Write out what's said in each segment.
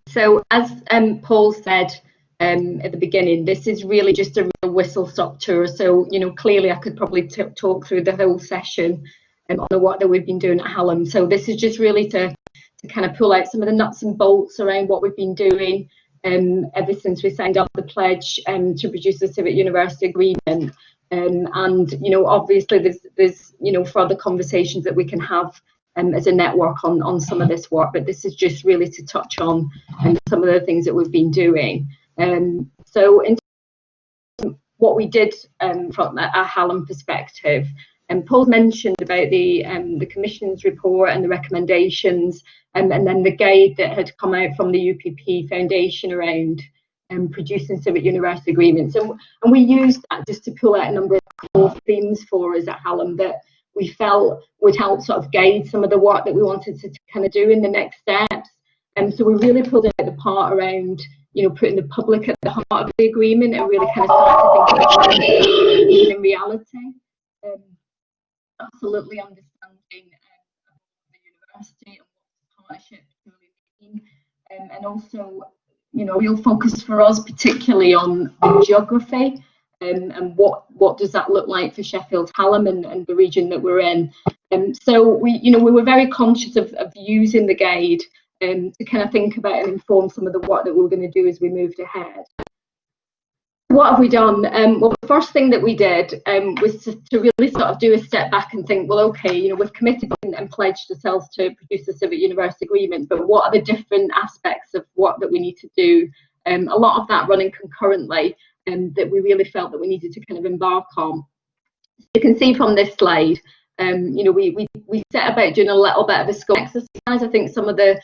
So as Paul said at the beginning, this is really just a real whistle-stop tour. So, you know, clearly I could probably talk through the whole session on the work that we've been doing at Hallam. So this is just really to kind of pull out some of the nuts and bolts around what we've been doing ever since we signed up the pledge to produce the Civic University Agreement. And, you know, obviously there's, you know, further conversations that we can have as a network on some of this work, but this is just really to touch on some of the things that we've been doing. So in terms of what we did from a Hallam perspective, Paul mentioned about the Commission's report and the recommendations, and then the guide that had come out from the UPP Foundation around producing Civic University Agreements. And we used that just to pull out a number of core themes for us at Hallam that we felt would help sort of guide some of the work that we wanted to kind of do in the next steps. And so we really pulled out the part around, you know, putting the public at the heart of the agreement and really kind of started to think about it in reality. Absolutely understanding the university and what partnership really mean, and also, you know, a real focus for us particularly on geography. And what does that look like for Sheffield Hallam and the region that we're in? So we were very conscious of using the guide to kind of think about and inform some of the work that we were going to do as we moved ahead. What have we done? Well, the first thing that we did was to really sort of do a step back and think, well, okay, you know, we've committed and pledged ourselves to produce the Civic University Agreement, but what are the different aspects of work that we need to do? A lot of that running concurrently, that we really felt that we needed to kind of embark on. So you can see from this slide, you know, we set about doing a little bit of a scope exercise. I think some of the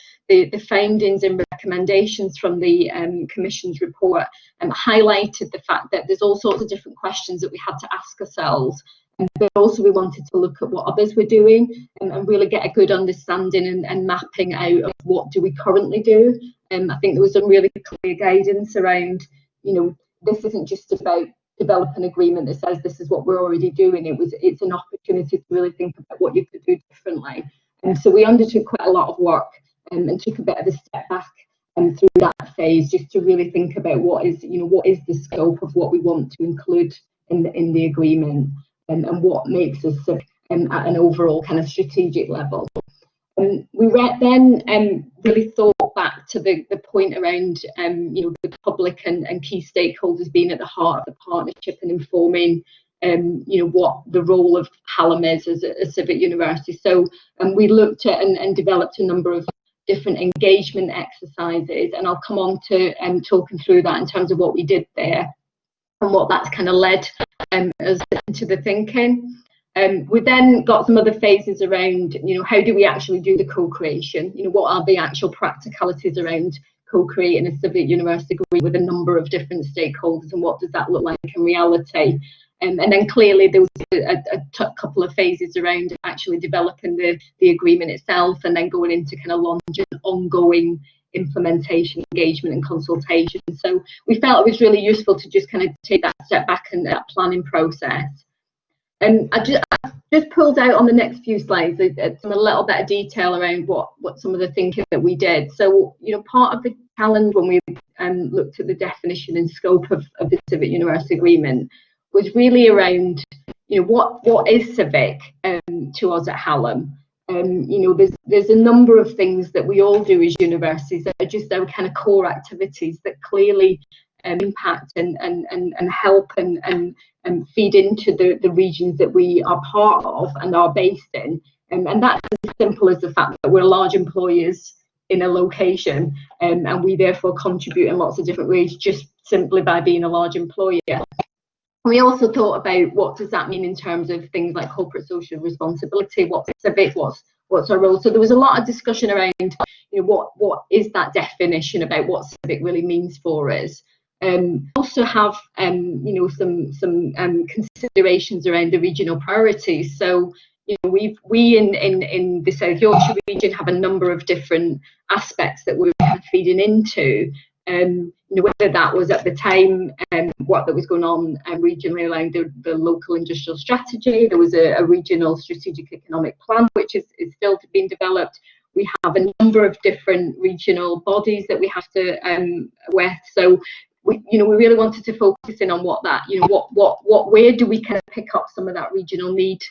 findings and recommendations from the Commission's report highlighted the fact that there's all sorts of different questions that we had to ask ourselves, but also we wanted to look at what others were doing and really get a good understanding and mapping out of what do we currently do. I think there was some really clear guidance around, you know, this isn't just about develop an agreement that says this is what we're already doing. It's an opportunity to really think about what you could do differently. And so we undertook quite a lot of work and took a bit of a step back through that phase just to really think about what is the scope of what we want to include in the agreement and what makes us at an overall kind of strategic level. We then really thought back to the point around you know, the public and key stakeholders being at the heart of the partnership and informing you know, what the role of Hallam is as a civic university. So we looked at and developed a number of different engagement exercises, and I'll come on to talking through that in terms of what we did there and what that's kind of led us into the thinking. We then got some other phases around, you know, how do we actually do the co-creation? You know, what are the actual practicalities around co-creating a civic university agreement with a number of different stakeholders, and what does that look like in reality? And then clearly there was a couple of phases around actually developing the agreement itself, and then going into kind of launching ongoing implementation, engagement and consultation. So we felt it was really useful to just kind of take that step back and that planning process. And I just pulled out on the next few slides some a little bit of detail around what some of the thinking that we did. So, you know, part of the challenge when we looked at the definition and scope of the Civic University Agreement was really around, you know, what is civic to us at Hallam. You know, there's a number of things that we all do as universities that are just our kind of core activities that clearly impact and help and feed into the regions that we are part of and are based in. And that's as simple as the fact that we're large employers in a location, and we therefore contribute in lots of different ways just simply by being a large employer. We also thought about what does that mean in terms of things like corporate social responsibility, what's civic, what's our role. So there was a lot of discussion around, you know, what is that definition about what civic really means for us. Also have you know, some considerations around the regional priorities. So, you know, we in the South Yorkshire region have a number of different aspects that we're feeding into. You know, whether that was at the time what that was going on regionally around the local industrial strategy. There was a regional strategic economic plan which is still being developed. we have a number of different regional bodies that we have to with. So we really wanted to focus in on what that, where do we kind of pick up some of that regional need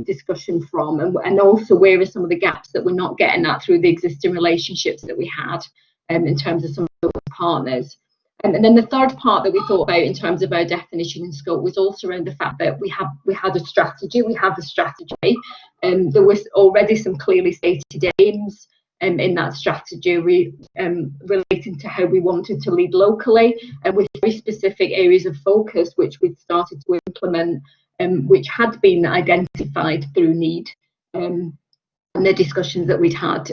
discussion from, and also where are some of the gaps that we're not getting at through the existing relationships that we had in terms of some of those partners. And then the third part that we thought about in terms of our definition and scope was also around the fact that we have a strategy. There was already some clearly stated aims in that strategy relating to how we wanted to lead locally, and with very specific areas of focus which we'd started to implement, which had been identified through need, and the discussions that we'd had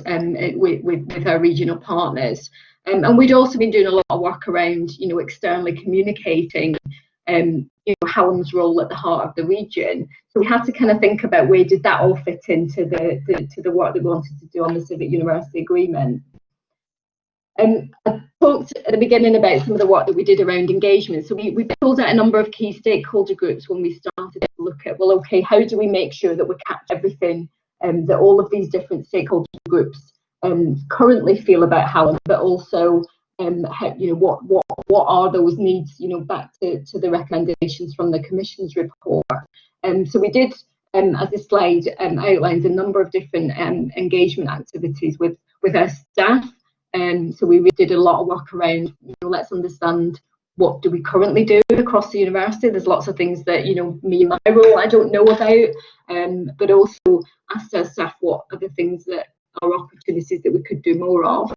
with our regional partners. And we'd also been doing a lot of work around, externally communicating, Hallam's role at the heart of the region. So we had to kind of think about where did that all fit into the work that we wanted to do on the Civic University Agreement. I talked at the beginning about some of the work that we did around engagement. So we pulled out a number of key stakeholder groups when we started to look at, well, okay, how do we make sure that we capture everything that all of these different stakeholder groups currently feel about Hallam, but also how, what are those needs, back to the recommendations from the Commission's report. So we did, as this slide outlines, a number of different engagement activities with our staff. So we really did a lot of work around, let's understand what do we currently do across the university. There's lots of things that, me and my role, I don't know about, but also asked our staff what are the things that are opportunities that we could do more of.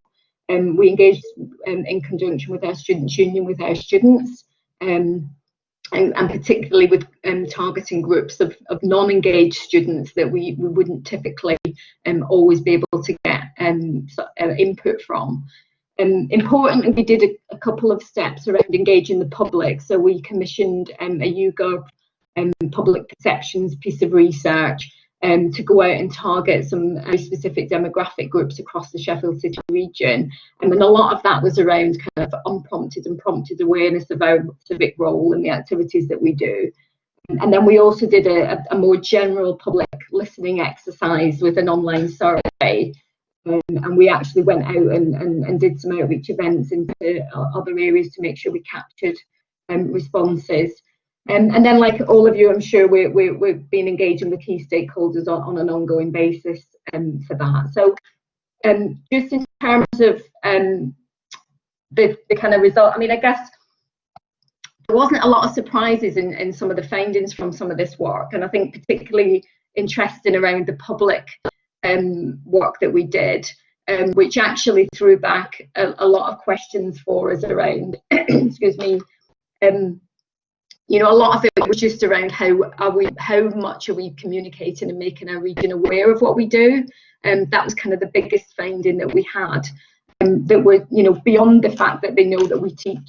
We engaged in conjunction with our students' union, with our students, and particularly with targeting groups of non-engaged students that we wouldn't typically always be able to get input from. Importantly, we did a couple of steps around engaging the public. So we commissioned a YouGov public perceptions piece of research to go out and target some very specific demographic groups across the Sheffield City region. And a lot of that was around kind of unprompted and prompted awareness of our civic role and the activities that we do. And then we also did a more general public listening exercise with an online survey. And we actually went out and did some outreach events into other areas to make sure we captured responses. And then, like all of you, I'm sure we've been engaging with key stakeholders on an ongoing basis for that. So just in terms of the kind of result, I mean, I guess there wasn't a lot of surprises in some of the findings from some of this work. And I think particularly interesting around the public work that we did, which actually threw back a lot of questions for us around, excuse me, a lot of it was just around how much are we communicating and making our region aware of what we do. That was kind of the biggest finding that we had, that were, beyond the fact that they know that we teach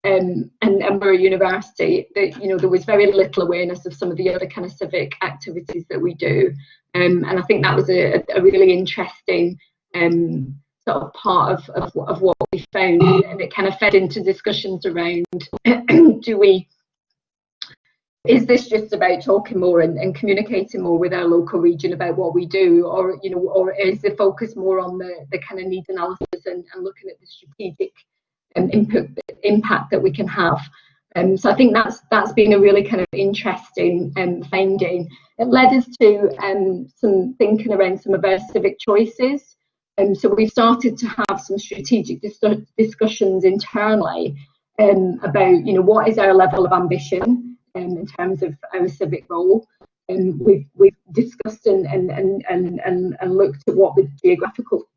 and we're a university, that, there was very little awareness of some of the other kind of civic activities that we do. And I think that was a really interesting sort of part of what we found, and it kind of fed into discussions around is this just about talking more and communicating more with our local region about what we do, or or is the focus more on the kind of needs analysis and looking at the strategic impact that we can have? So I think that's been a really kind of interesting finding. It led us to some thinking around some of our civic choices. So we started to have some strategic discussions internally about what is our level of ambition in terms of our civic role. And we've discussed and looked at what the geographical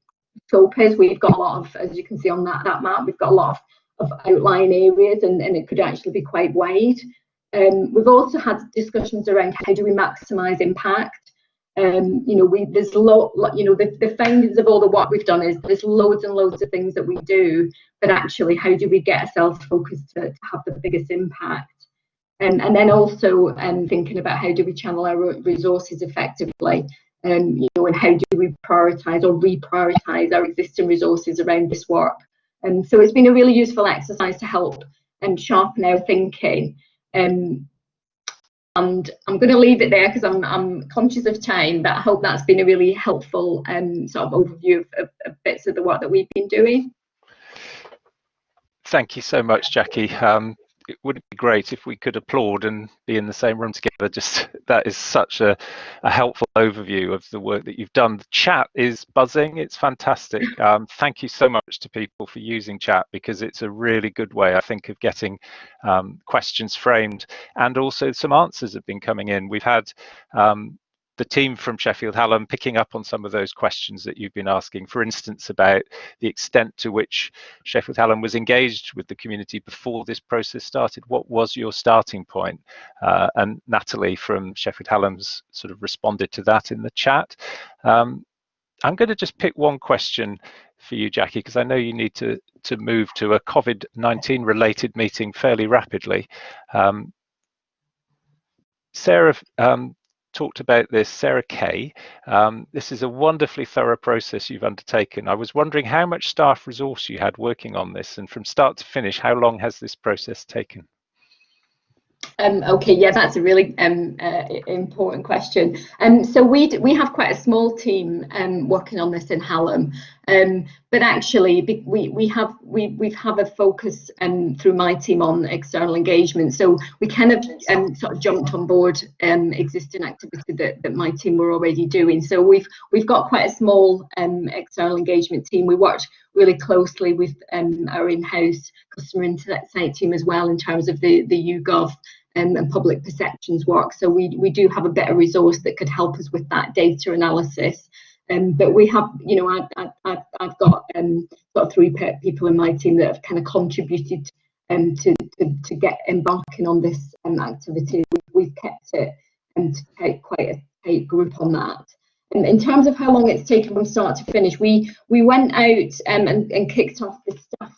scope is. We've got a lot of, as you can see on that map, we've got a lot of outline areas, and it could actually be quite wide. We've also had discussions around how do we maximise impact. There's the findings of all the work we've done is there's loads and loads of things that we do, but actually how do we get ourselves focused to have the biggest impact? And then also thinking about how do we channel our resources effectively, and how do we prioritise or reprioritise our existing resources around this work. And so it's been a really useful exercise to help sharpen our thinking. And I'm going to leave it there because I'm conscious of time, but I hope that's been a really helpful sort of overview of bits of the work that we've been doing. Thank you so much, Jacqui. It would be great if we could applaud and be in the same room together. Just that is such a helpful overview of the work that you've done. The chat is buzzing. It's fantastic. Thank you so much to people for using chat, because it's a really good way, I think, of getting questions framed, and also some answers have been coming in. We've had the team from Sheffield Hallam picking up on some of those questions that you've been asking, for instance, about the extent to which Sheffield Hallam was engaged with the community before this process started. What was your starting point? And Natalie from Sheffield Hallam's sort of responded to that in the chat. I'm going to just pick one question for you, Jacqui, because I know you need to move to a COVID-19 related meeting fairly rapidly. Sarah talked about this, Sarah Kay. This is a wonderfully thorough process you've undertaken. I was wondering how much staff resource you had working on this, and from start to finish, how long has this process taken? Okay, yeah, that's a really important question. So we have quite a small team working on this in Hallam, but actually we've have a focus through my team on external engagement. So we kind of sort of jumped on board existing activity that my team were already doing. So we've got quite a small external engagement team. We worked really closely with our in-house customer insight team as well in terms of the YouGov and public perceptions work. So we do have a better resource that could help us with that data analysis. But we have, you know, I've got sort of 3 people in my team that have kind of contributed to get embarking on this activity. We've kept it to take quite a tight group on that. In terms of how long it's taken from start to finish, we went out and kicked off the staff.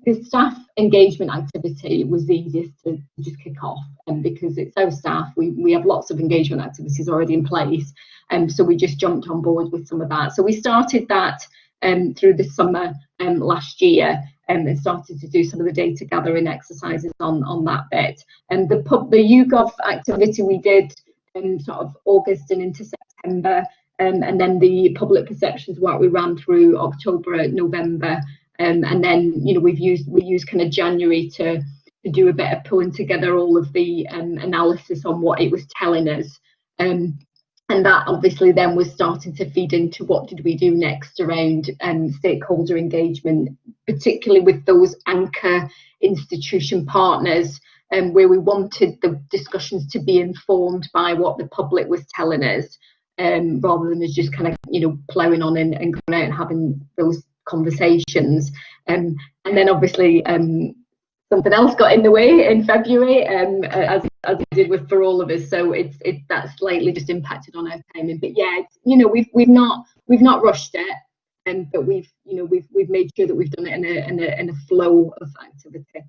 The staff engagement activity was the easiest to just kick off, because it's our staff. We have lots of engagement activities already in place, so we just jumped on board with some of that. So we started that through the summer last year, and started to do some of the data gathering exercises on that bit. And the YouGov activity we did in sort of August and into September, and then the public perceptions work we ran through October, November. And then, you know, we used kind of January to do a bit of pulling together all of the analysis on what it was telling us, and that obviously then was starting to feed into what did we do next around stakeholder engagement, particularly with those anchor institution partners, where we wanted the discussions to be informed by what the public was telling us, rather than us just kind of, you know, ploughing on and going out and having those conversations. And then obviously something else got in the way in February, as it did for all of us. So that slightly just impacted on our timing. But yeah, you know, we've not rushed it, but we've made sure that we've done it in a flow of activity.